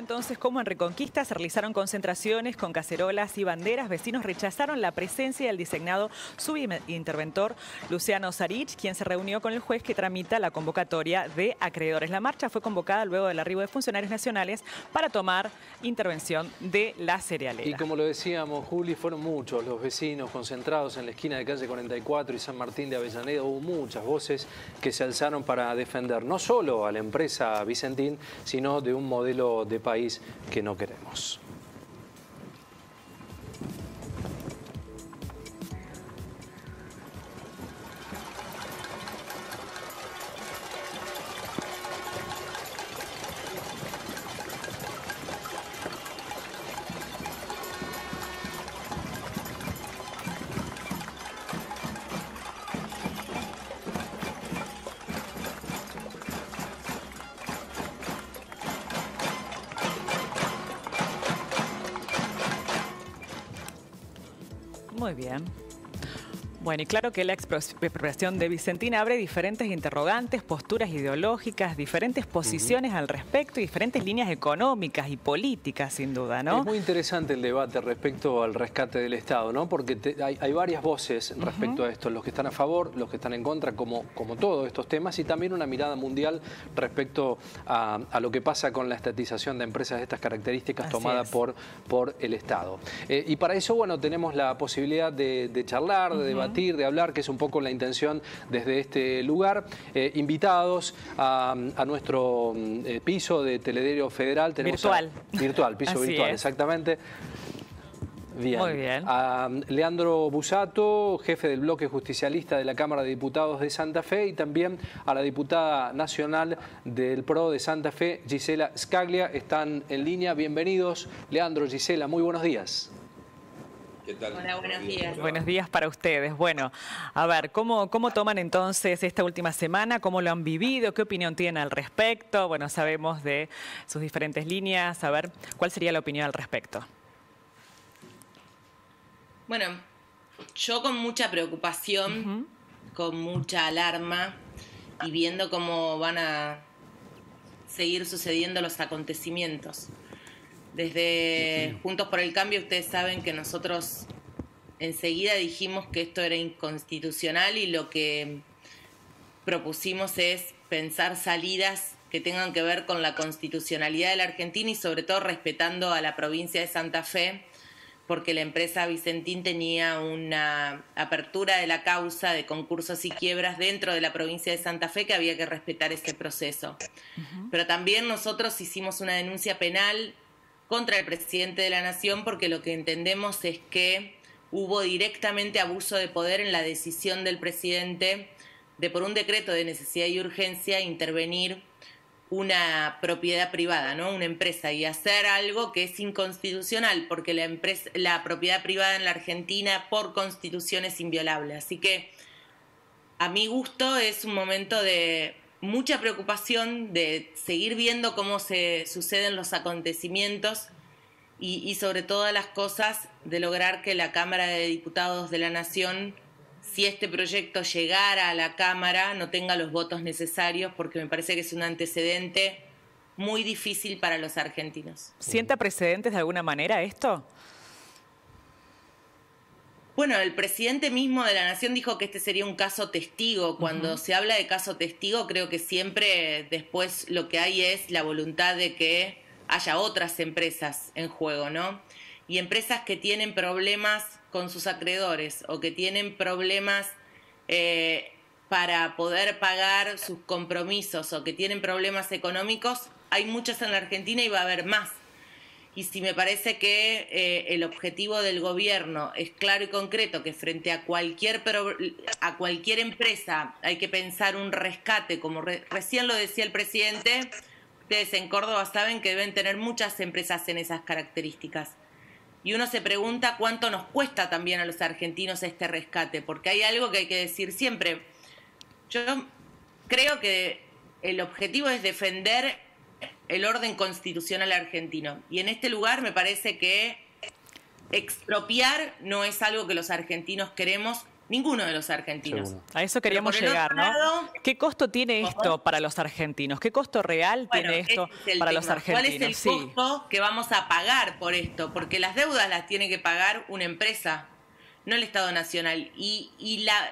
entonces cómo en Reconquista se realizaron concentraciones con cacerolas y banderas. Vecinos rechazaron la presencia del designado subinterventor Luciano Sarich, quien se reunió con el juez que tramita la convocatoria de acreedores. La marcha fue convocada luego del arribo de funcionarios nacionales para tomar intervención de la cerealera. Y como lo decíamos, Juli, fueron muchos los vecinos concentrados en la esquina de calle 44 y San Martín de Avellaneda. Hubo muchas voces que se alzaron para defender no solo a la empresa Vicentín, sino de un modelo de país que no queremos. Muy bien. Bueno, y claro que la expropiación de Vicentín abre diferentes interrogantes, posturas ideológicas, diferentes posiciones al respecto y diferentes líneas económicas y políticas, sin duda, ¿no? Es muy interesante el debate respecto al rescate del Estado, ¿no? Porque hay varias voces respecto a esto, los que están a favor, los que están en contra, como todos estos temas, y también una mirada mundial respecto a lo que pasa con la estatización de empresas de estas características tomada por el Estado. Y para eso, bueno, tenemos la posibilidad de charlar, de debatir, de hablar, que es un poco la intención desde este lugar. Invitados a nuestro piso de Telediario Federal. Tenemos virtual, piso Así virtual, es. Exactamente. Bien. Muy bien. A Leandro Busato, jefe del bloque justicialista de la Cámara de Diputados de Santa Fe, y también a la diputada nacional del PRO de Santa Fe, Gisela Scaglia. Están en línea. Bienvenidos, Leandro, Gisela, muy buenos días. ¿Qué tal? Hola, buenos días. Buenos días para ustedes. Bueno, a ver, ¿cómo toman entonces esta última semana? ¿Cómo lo han vivido? ¿Qué opinión tienen al respecto? Bueno, sabemos de sus diferentes líneas. A ver, ¿cuál sería la opinión al respecto? Bueno, yo con mucha preocupación, con mucha alarma y viendo cómo van a seguir sucediendo los acontecimientos. Desde Juntos por el Cambio, ustedes saben que nosotros enseguida dijimos que esto era inconstitucional y lo que propusimos es pensar salidas que tengan que ver con la constitucionalidad de la Argentina y sobre todo respetando a la provincia de Santa Fe, porque la empresa Vicentín tenía una apertura de la causa de concursos y quiebras dentro de la provincia de Santa Fe que había que respetar ese proceso. Pero también nosotros hicimos una denuncia penal contra el presidente de la Nación porque lo que entendemos es que hubo directamente abuso de poder en la decisión del presidente de, por un decreto de necesidad y urgencia, intervenir una propiedad privada, ¿no? Una empresa, y hacer algo que es inconstitucional porque la propiedad privada en la Argentina por constitución es inviolable. Así que a mi gusto es un momento de mucha preocupación, de seguir viendo cómo se suceden los acontecimientos y sobre todas las cosas de lograr que la Cámara de Diputados de la Nación, si este proyecto llegara a la Cámara, no tenga los votos necesarios, porque me parece que es un antecedente muy difícil para los argentinos. ¿Sienta precedentes de alguna manera esto? Bueno, el presidente mismo de la Nación dijo que este sería un caso testigo. Cuando se habla de caso testigo, creo que siempre después lo que hay es la voluntad de que haya otras empresas en juego, ¿no? Y empresas que tienen problemas con sus acreedores o que tienen problemas para poder pagar sus compromisos o que tienen problemas económicos, hay muchas en la Argentina y va a haber más. Y si me parece que el objetivo del gobierno es claro y concreto, que frente a cualquier empresa hay que pensar un rescate, como recién lo decía el presidente, ustedes en Córdoba saben que deben tener muchas empresas en esas características. Y uno se pregunta cuánto nos cuesta también a los argentinos este rescate, porque hay algo que hay que decir siempre. Yo creo que el objetivo es defender el orden constitucional argentino. Y en este lugar me parece que expropiar no es algo que los argentinos queremos Ninguno de los argentinos. Seguro. A eso queríamos llegar, ¿no? Lado, ¿Qué costo tiene esto para los argentinos? ¿Qué costo real tiene esto para los argentinos? ¿Cuál es el costo que vamos a pagar por esto? Porque las deudas las tiene que pagar una empresa, no el Estado Nacional. Y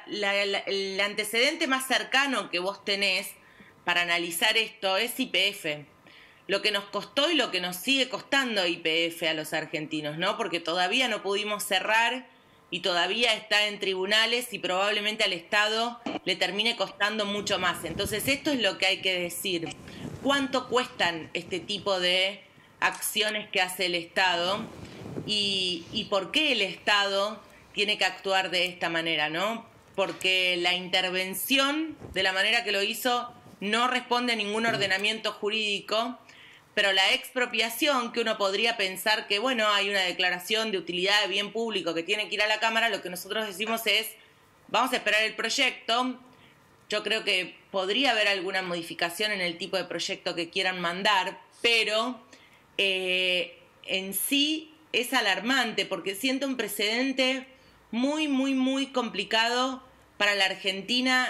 el antecedente más cercano que vos tenés para analizar esto es YPF. Lo que nos costó y lo que nos sigue costando YPF a los argentinos, ¿no? Porque todavía no pudimos cerrar y todavía está en tribunales y probablemente al Estado le termine costando mucho más. Entonces esto es lo que hay que decir. ¿Cuánto cuestan este tipo de acciones que hace el Estado? Y por qué el Estado tiene que actuar de esta manera, ¿no? Porque la intervención, de la manera que lo hizo, no responde a ningún ordenamiento jurídico, pero la expropiación, que uno podría pensar que, bueno, hay una declaración de utilidad de bien público que tiene que ir a la Cámara, lo que nosotros decimos es, vamos a esperar el proyecto. Yo creo que podría haber alguna modificación en el tipo de proyecto que quieran mandar, pero en sí es alarmante porque siento un precedente muy, muy, muy complicado para la Argentina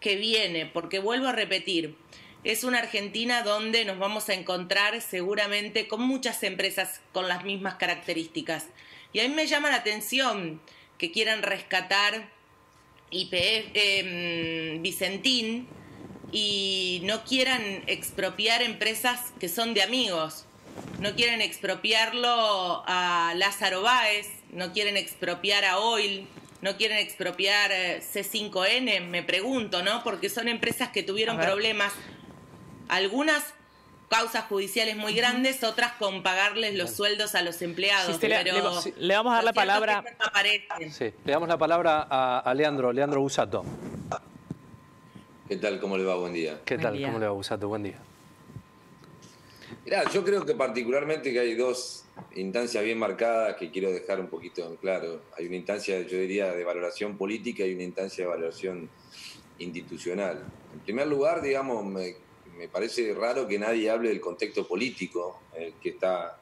que viene, porque vuelvo a repetir, es una Argentina donde nos vamos a encontrar seguramente con muchas empresas con las mismas características. Y a mí me llama la atención que quieran rescatar Vicentín y no quieran expropiar empresas que son de amigos. No quieren expropiarlo a Lázaro Báez, no quieren expropiar a Oil, no quieren expropiar C5N, me pregunto, ¿no? Porque son empresas que tuvieron problemas, algunas causas judiciales muy grandes, otras con pagarles los sueldos a los empleados. Sí, le vamos a dar la palabra. Sí, le damos la palabra a Leandro Busato. ¿Qué tal? ¿Cómo le va? Buen día. ¿Qué tal? ¿Cómo le va, Busato? Buen día. Mirá, yo creo que particularmente que hay dos instancias bien marcadas que quiero dejar un poquito en claro. Hay una instancia, yo diría, de valoración política y una instancia de valoración institucional. En primer lugar, digamos, me parece raro que nadie hable del contexto político en el que está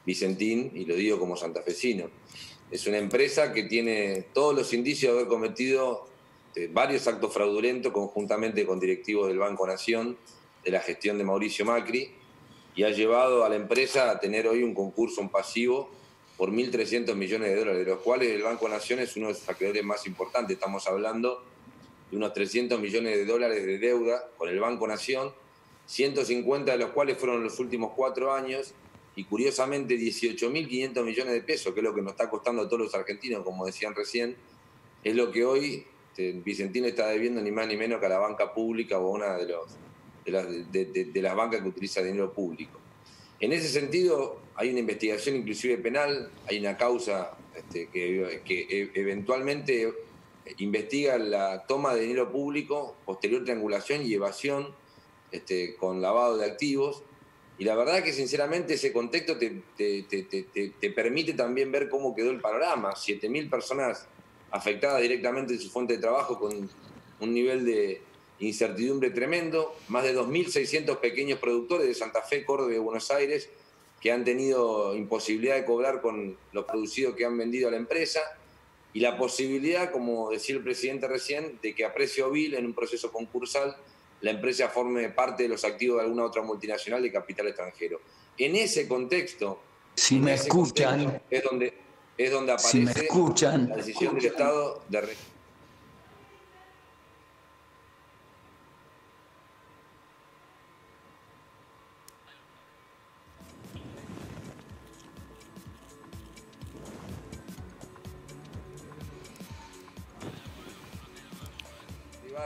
Vicentín, y lo digo como santafesino. Es una empresa que tiene todos los indicios de haber cometido varios actos fraudulentos conjuntamente con directivos del Banco Nación, de la gestión de Mauricio Macri, y ha llevado a la empresa a tener hoy un concurso, un pasivo, por 1.300 millones de dólares, de los cuales el Banco Nación es uno de sus acreedores más importantes. Estamos hablando de unos 300 millones de dólares de deuda con el Banco Nación, 150 de los cuales fueron en los últimos 4 años, y curiosamente 18.500 millones de pesos, que es lo que nos está costando a todos los argentinos, como decían recién, es lo que hoy Vicentín está debiendo ni más ni menos que a la banca pública o a una de las bancas que utiliza dinero público. En ese sentido, hay una investigación inclusive penal, hay una causa que eventualmente investiga la toma de dinero público, posterior triangulación y evasión con lavado de activos. Y la verdad que sinceramente ese contexto te permite también ver cómo quedó el panorama. 7.000 personas afectadas directamente en su fuente de trabajo con un nivel de incertidumbre tremendo, más de 2.600 pequeños productores de Santa Fe, Córdoba y Buenos Aires que han tenido imposibilidad de cobrar con los producidos que han vendido a la empresa, y la posibilidad, como decía el presidente recién, de que a precio vil en un proceso concursal la empresa forme parte de los activos de alguna otra multinacional de capital extranjero. En ese contexto, si me escuchan, es donde aparece la decisión del Estado de...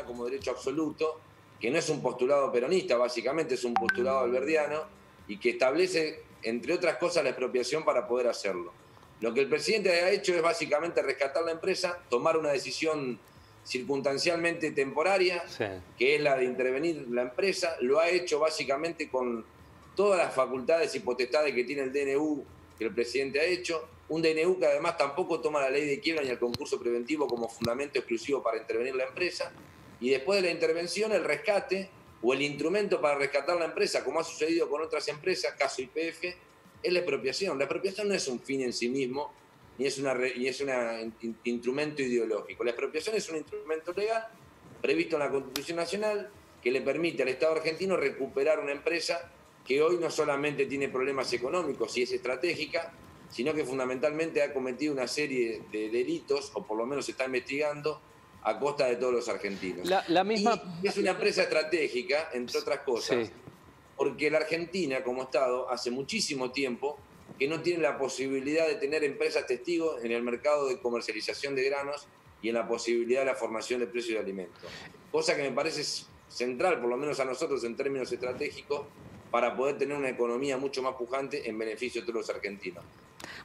como derecho absoluto, que no es un postulado peronista, básicamente es un postulado alberdiano, y que establece, entre otras cosas, la expropiación para poder hacerlo. Lo que el presidente ha hecho es básicamente rescatar la empresa, tomar una decisión circunstancialmente temporaria, sí, que es la de intervenir la empresa. Lo ha hecho básicamente con todas las facultades y potestades que tiene el DNU, que el presidente ha hecho. Un DNU que además tampoco toma la ley de quiebra ni el concurso preventivo como fundamento exclusivo para intervenir la empresa. Y después de la intervención, el rescate o el instrumento para rescatar la empresa, como ha sucedido con otras empresas, caso YPF, es la expropiación. La expropiación no es un fin en sí mismo, ni es un instrumento ideológico. La expropiación es un instrumento legal previsto en la Constitución Nacional que le permite al Estado argentino recuperar una empresa que hoy no solamente tiene problemas económicos y es estratégica, sino que fundamentalmente ha cometido una serie de delitos, o por lo menos se está investigando, a costa de todos los argentinos. La misma... Y es una empresa estratégica, entre otras cosas, sí, porque la Argentina, como Estado, hace muchísimo tiempo que no tiene la posibilidad de tener empresas testigos en el mercado de comercialización de granos y en la posibilidad de la formación de precios de alimentos. Cosa que me parece central, por lo menos a nosotros en términos estratégicos, para poder tener una economía mucho más pujante en beneficio de todos los argentinos.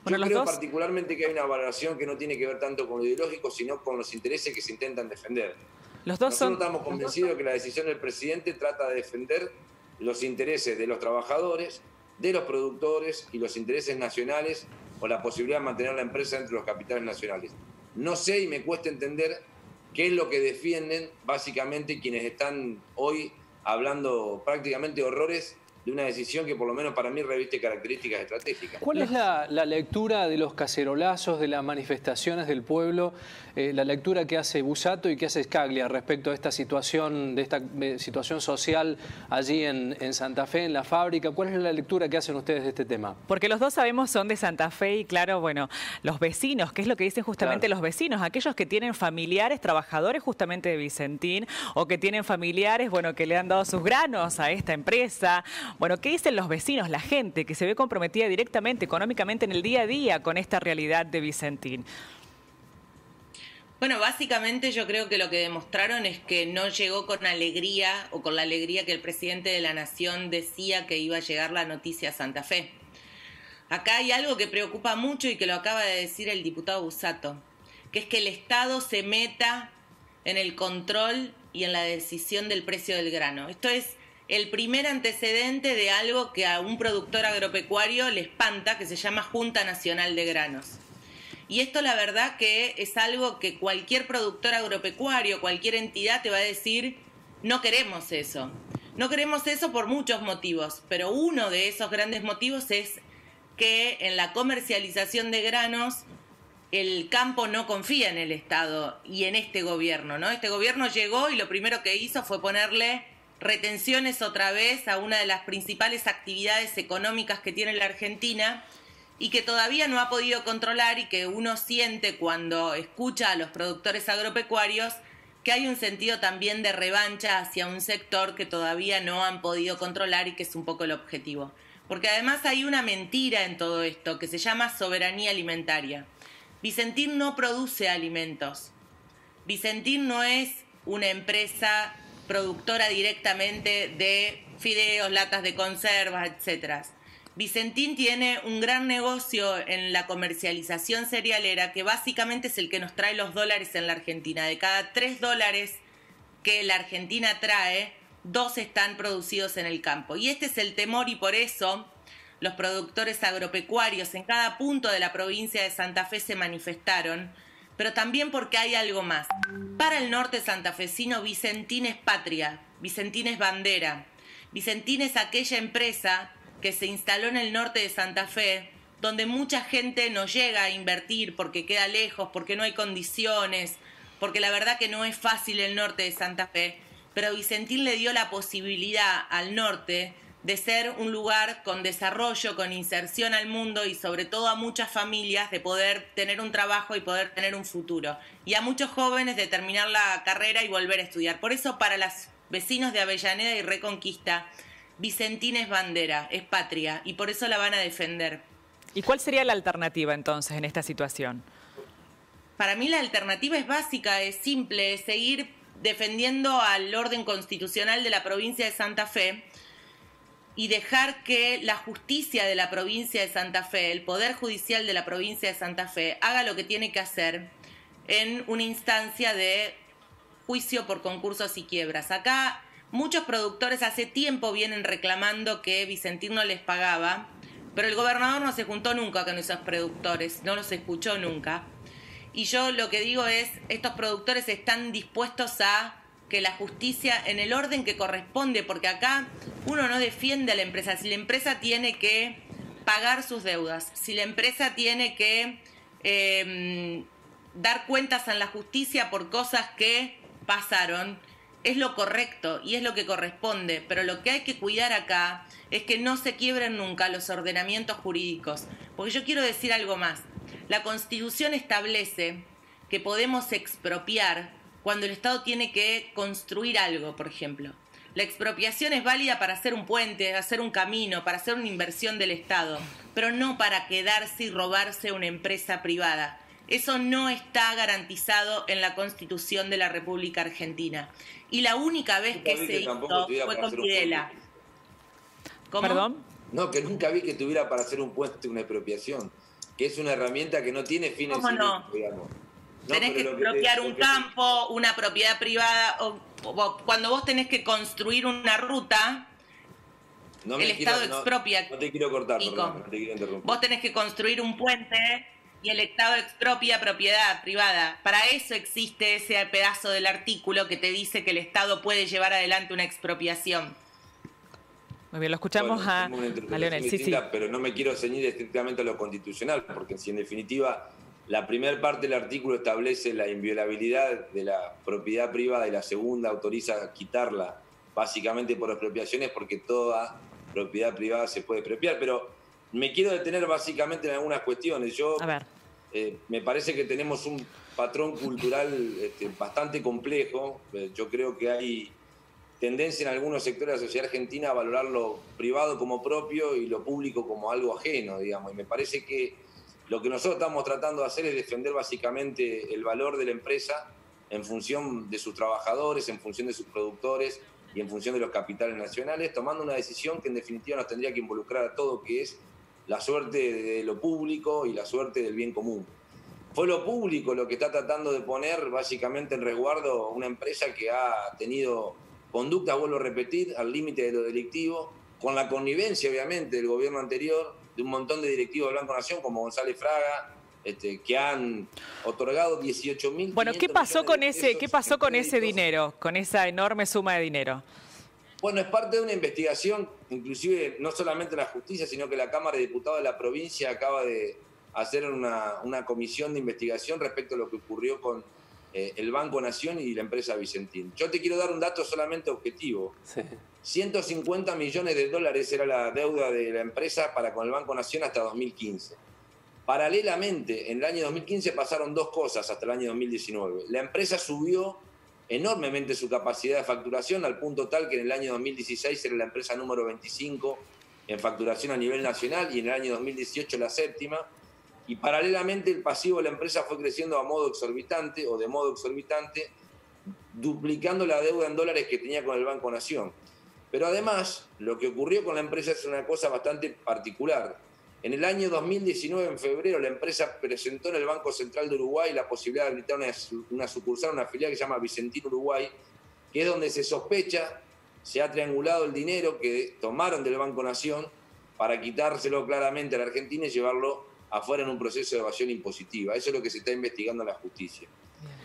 Bueno, yo creo particularmente que hay una valoración que no tiene que ver tanto con lo ideológico, sino con los intereses que se intentan defender. Nosotros estamos convencidos de que la decisión del presidente trata de defender los intereses de los trabajadores, de los productores y los intereses nacionales o la posibilidad de mantener la empresa entre los capitales nacionales. No sé y me cuesta entender qué es lo que defienden básicamente quienes están hoy hablando prácticamente horrores de una decisión que por lo menos para mí reviste características estratégicas. ¿Cuál es la lectura de los cacerolazos, de las manifestaciones del pueblo, la lectura que hace Busato y que hace Scalia respecto a esta situación social allí en Santa Fe, en la fábrica? ¿Cuál es la lectura que hacen ustedes de este tema? Porque los dos sabemos son de Santa Fe y claro, bueno, los vecinos, ¿qué es lo que dicen justamente los vecinos? Aquellos que tienen familiares, trabajadores justamente de Vicentín o que tienen familiares, bueno, que le han dado sus granos a esta empresa. Bueno, ¿qué dicen los vecinos, la gente que se ve comprometida directamente, económicamente en el día a día con esta realidad de Vicentín? Bueno, básicamente yo creo que lo que demostraron es que no llegó con alegría o con la alegría que el presidente de la Nación decía que iba a llegar la noticia a Santa Fe. Acá hay algo que preocupa mucho y que lo acaba de decir el diputado Busato, que es que el Estado se meta en el control y en la decisión del precio del grano. Esto es el primer antecedente de algo que a un productor agropecuario le espanta, que se llama Junta Nacional de Granos. Y esto la verdad que es algo que cualquier productor agropecuario, cualquier entidad te va a decir, no queremos eso. No queremos eso por muchos motivos, pero uno de esos grandes motivos es que en la comercialización de granos el campo no confía en el Estado y en este gobierno, ¿no? Este gobierno llegó y lo primero que hizo fue ponerle retenciones otra vez a una de las principales actividades económicas que tiene la Argentina y que todavía no ha podido controlar y que uno siente cuando escucha a los productores agropecuarios que hay un sentido también de revancha hacia un sector que todavía no han podido controlar y que es un poco el objetivo. Porque además hay una mentira en todo esto que se llama soberanía alimentaria. Vicentín no produce alimentos. Vicentín no es una empresa productora directamente de fideos, latas de conservas, etc. Vicentín tiene un gran negocio en la comercialización cerealera que básicamente es el que nos trae los dólares en la Argentina. De cada 3 dólares que la Argentina trae, 2 están producidos en el campo. Y este es el temor y por eso los productores agropecuarios en cada punto de la provincia de Santa Fe se manifestaron, pero también porque hay algo más. Para el norte santafesino, Vicentín es patria, Vicentín es bandera. Vicentín es aquella empresa que se instaló en el norte de Santa Fe, donde mucha gente no llega a invertir porque queda lejos, porque no hay condiciones, porque la verdad que no es fácil el norte de Santa Fe, pero Vicentín le dio la posibilidad al norte de ser un lugar con desarrollo, con inserción al mundo y sobre todo a muchas familias de poder tener un trabajo y poder tener un futuro. Y a muchos jóvenes de terminar la carrera y volver a estudiar. Por eso para los vecinos de Avellaneda y Reconquista, Vicentín es bandera, es patria y por eso la van a defender. ¿Y cuál sería la alternativa entonces en esta situación? Para mí la alternativa es básica, es simple, es seguir defendiendo al orden constitucional de la provincia de Santa Fe y dejar que la justicia de la provincia de Santa Fe, el Poder Judicial de la provincia de Santa Fe, haga lo que tiene que hacer en una instancia de juicio por concursos y quiebras. Acá muchos productores hace tiempo vienen reclamando que Vicentín no les pagaba, pero el gobernador no se juntó nunca con esos productores, no los escuchó nunca. Y yo lo que digo es, estos productores están dispuestos a que la justicia en el orden que corresponde, porque acá uno no defiende a la empresa. Si la empresa tiene que pagar sus deudas, si la empresa tiene que dar cuentas en la justicia por cosas que pasaron es lo correcto y es lo que corresponde, pero lo que hay que cuidar acá es que no se quiebren nunca los ordenamientos jurídicos, porque yo quiero decir algo más. La Constitución establece que podemos expropiar cuando el Estado tiene que construir algo, por ejemplo. La expropiación es válida para hacer un puente, hacer un camino, para hacer una inversión del Estado, pero no para quedarse y robarse una empresa privada. Eso no está garantizado en la Constitución de la República Argentina. Y la única vez que se hizo fue con Videla. ¿Cómo? ¿Perdón? No, que nunca vi que tuviera para hacer un puente una expropiación, que es una herramienta que no tiene fines cívicos, digamos. Tenés que expropiar un campo, una propiedad privada, o cuando vos tenés que construir una ruta, el Estado expropia. No te quiero cortar, perdón, no te quiero interrumpir. Vos tenés que construir un puente y el Estado expropia propiedad privada. Para eso existe ese pedazo del artículo que te dice que el Estado puede llevar adelante una expropiación. Muy bien, lo escuchamos a Leonel. Sí. Pero no me quiero ceñir estrictamente a lo constitucional, porque si en definitiva la primera parte del artículo establece la inviolabilidad de la propiedad privada y la segunda autoriza quitarla básicamente por expropiaciones, porque toda propiedad privada se puede expropiar. Pero me quiero detener básicamente en algunas cuestiones. A ver. Me parece que tenemos un patrón cultural bastante complejo. Yo creo que hay tendencia en algunos sectores de la sociedad argentina a valorar lo privado como propio y lo público como algo ajeno, digamos. Y me parece que lo que nosotros estamos tratando de hacer es defender básicamente el valor de la empresa en función de sus trabajadores, en función de sus productores y en función de los capitales nacionales, tomando una decisión que en definitiva nos tendría que involucrar a todo, que es la suerte de lo público y la suerte del bien común. Fue lo público lo que está tratando de poner básicamente en resguardo una empresa que ha tenido conductas, vuelvo a repetir, al límite de lo delictivo, con la connivencia obviamente del gobierno anterior, de un montón de directivos de Banco Nación como González Fraga, que han otorgado 18.000. Bueno, ¿qué pasó con ese dinero, con esa enorme suma de dinero? Bueno, es parte de una investigación, inclusive no solamente la justicia, sino que la Cámara de Diputados de la provincia acaba de hacer una comisión de investigación respecto a lo que ocurrió con el Banco Nación y la empresa Vicentín. Yo te quiero dar un dato solamente objetivo. Sí. 150 millones de dólares era la deuda de la empresa para con el Banco Nación hasta 2015. Paralelamente, en el año 2015 pasaron dos cosas hasta el año 2019. La empresa subió enormemente su capacidad de facturación al punto tal que en el año 2016 era la empresa número 25 en facturación a nivel nacional y en el año 2018 la séptima. Y paralelamente el pasivo de la empresa fue creciendo de modo exorbitante, duplicando la deuda en dólares que tenía con el Banco Nación. Pero además, lo que ocurrió con la empresa es una cosa bastante particular. En el año 2019, en febrero, la empresa presentó en el Banco Central de Uruguay la posibilidad de habilitar una sucursal, una filial que se llama Vicentín Uruguay, que es donde se sospecha, se ha triangulado el dinero que tomaron del Banco Nación para quitárselo claramente a la Argentina y llevarlo afuera en un proceso de evasión impositiva. Eso es lo que se está investigando en la justicia.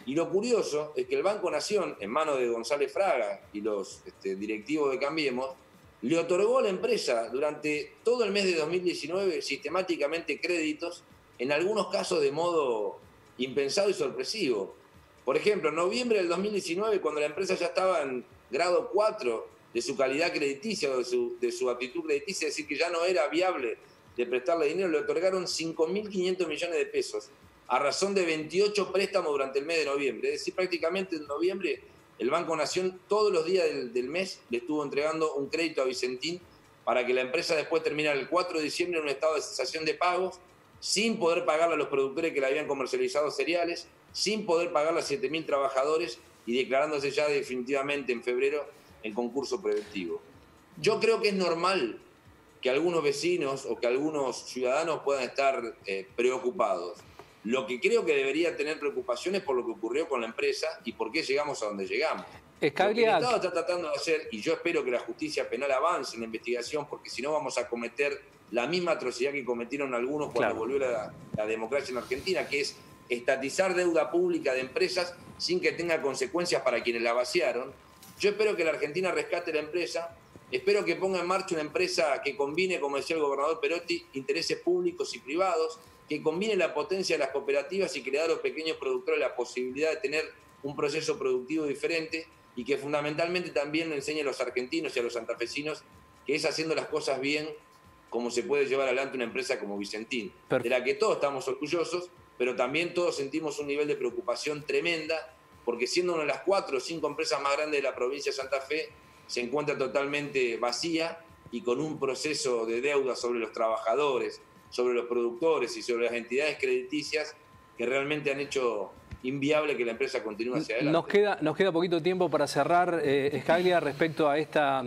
Y lo curioso es que el Banco Nación, en manos de González Fraga y los directivos de Cambiemos, le otorgó a la empresa durante todo el mes de 2019 sistemáticamente créditos, en algunos casos de modo impensado y sorpresivo. Por ejemplo, en noviembre del 2019, cuando la empresa ya estaba en grado 4 de su calidad crediticia o de su actitud crediticia, es decir, que ya no era viable de prestarle dinero, le otorgaron 5.500 millones de pesos a razón de 28 préstamos durante el mes de noviembre. Es decir, prácticamente en noviembre el Banco Nación todos los días del mes le estuvo entregando un crédito a Vicentín para que la empresa después terminara el 4 de diciembre en un estado de cesación de pagos, sin poder pagarle a los productores que le habían comercializado cereales, sin poder pagarle a 7.000 trabajadores y declarándose ya definitivamente en febrero en concurso preventivo. Yo creo que es normal que algunos vecinos o que algunos ciudadanos puedan estar preocupados. Lo que creo que debería tener preocupación es por lo que ocurrió con la empresa y por qué llegamos a donde llegamos. Lo que el Estado está tratando de hacer, y yo espero que la justicia penal avance en la investigación, porque si no vamos a cometer la misma atrocidad que cometieron algunos cuando volvió la democracia en Argentina, que es estatizar deuda pública de empresas sin que tenga consecuencias para quienes la vaciaron. Yo espero que la Argentina rescate la empresa Espero que ponga en marcha una empresa que combine, como decía el gobernador Perotti, intereses públicos y privados, que combine la potencia de las cooperativas y que le da a los pequeños productores la posibilidad de tener un proceso productivo diferente y que fundamentalmente también le enseñe a los argentinos y a los santafesinos que es haciendo las cosas bien como se puede llevar adelante una empresa como Vicentín, de la que todos estamos orgullosos, pero también todos sentimos un nivel de preocupación tremenda, porque siendo una de las 4 o 5 empresas más grandes de la provincia de Santa Fe, se encuentra totalmente vacía y con un proceso de deuda sobre los trabajadores, sobre los productores y sobre las entidades crediticias que realmente han hecho inviable que la empresa continúe hacia adelante. Nos queda poquito tiempo para cerrar, Scaglia, respecto a esta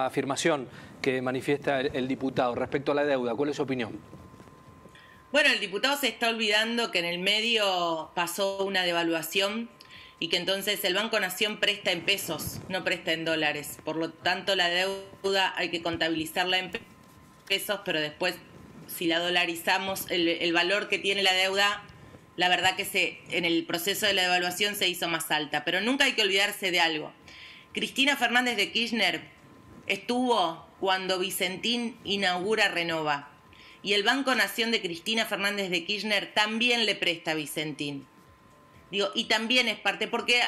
afirmación que manifiesta el diputado respecto a la deuda. ¿Cuál es su opinión? Bueno, el diputado se está olvidando que en el medio pasó una devaluación y que entonces el Banco Nación presta en pesos, no presta en dólares. Por lo tanto, la deuda hay que contabilizarla en pesos, pero después, si la dolarizamos, el valor que tiene la deuda, la verdad que en el proceso de la devaluación se hizo más alta. Pero nunca hay que olvidarse de algo. Cristina Fernández de Kirchner estuvo cuando Vicentín inaugura Renova. Y el Banco Nación de Cristina Fernández de Kirchner también le presta a Vicentín. Y también es parte, porque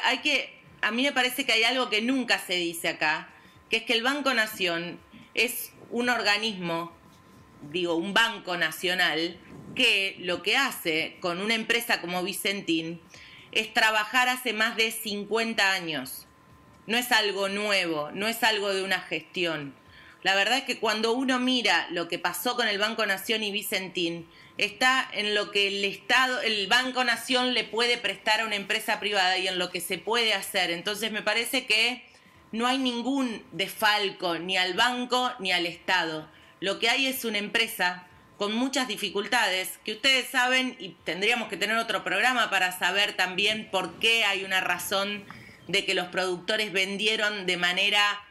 a mí me parece que hay algo que nunca se dice acá, que es que el Banco Nación es un organismo, un banco nacional, que lo que hace con una empresa como Vicentín es trabajar hace más de 50 años. No es algo nuevo, no es algo de una gestión. La verdad es que cuando uno mira lo que pasó con el Banco Nación y Vicentín, está en lo que el Banco Nación le puede prestar a una empresa privada y en lo que se puede hacer. Entonces me parece que no hay ningún desfalco ni al banco ni al Estado. Lo que hay es una empresa con muchas dificultades que ustedes saben, y tendríamos que tener otro programa para saber también por qué hay una razón de que los productores vendieron de manera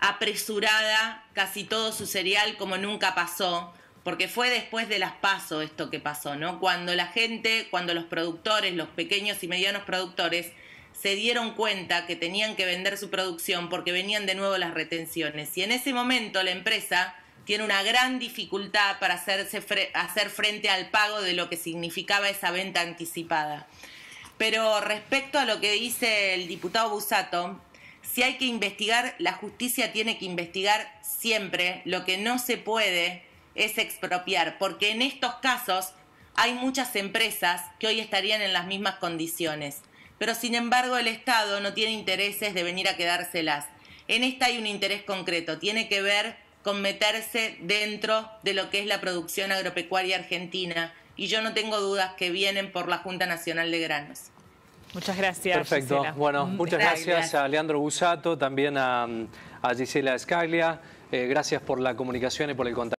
apresurada casi todo su cereal como nunca pasó, porque fue después de las PASO esto que pasó, ¿no? Cuando los productores, los pequeños y medianos productores, se dieron cuenta que tenían que vender su producción porque venían de nuevo las retenciones. Y en ese momento la empresa tiene una gran dificultad para hacer frente al pago de lo que significaba esa venta anticipada. Pero respecto a lo que dice el diputado Busato, si hay que investigar, la justicia tiene que investigar siempre. Lo que no se puede es expropiar, porque en estos casos hay muchas empresas que hoy estarían en las mismas condiciones. Pero sin embargo el Estado no tiene intereses de venir a quedárselas. En esta hay un interés concreto, tiene que ver con meterse dentro de lo que es la producción agropecuaria argentina. Y yo no tengo dudas que vienen por la Junta Nacional de Granos. Muchas gracias, Perfecto. Gisela. Bueno, muchas gracias a Leandro Busato, también a Gisela Scaglia. Gracias por la comunicación y por el contacto.